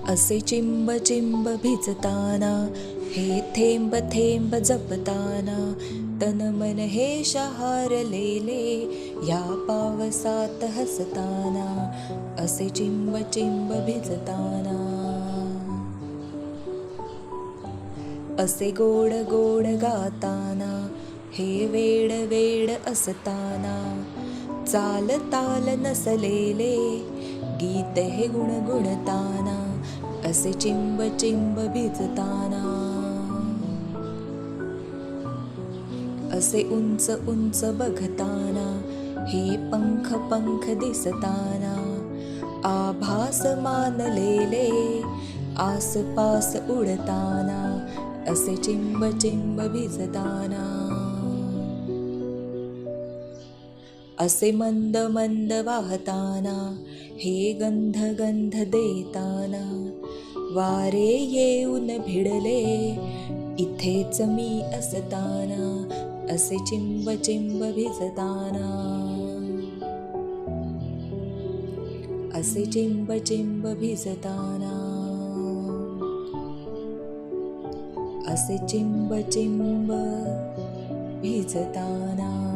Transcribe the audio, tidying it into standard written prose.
असे चिंब चिंब भिजताना, हे थेंब थेंब जपताना, तन मन हे शहारलेले, या पावसात हसताना. असे चिंब चिंब भिजताना. असे गोड गोड गाताना, हे वेड वेड असताना, चाल ताल नसलेले, गीत हे गुणगुणताना. असे चिंब चिंब भिजताना. असे उंच उंच बघताना, हे पंख पंख दिसताना, आभास मानलेले, आसपास उडताना. असे चिंब चिंब भिजताना. असे मंद मंद वाहताना, हे गंध गंध देताना, वारे येऊन भिडले, इथेच मी असताना. असे चिंब चिंब भिजताना. असे चिंब चिंब भिजताना. असे चिंब चिंब भिजताना.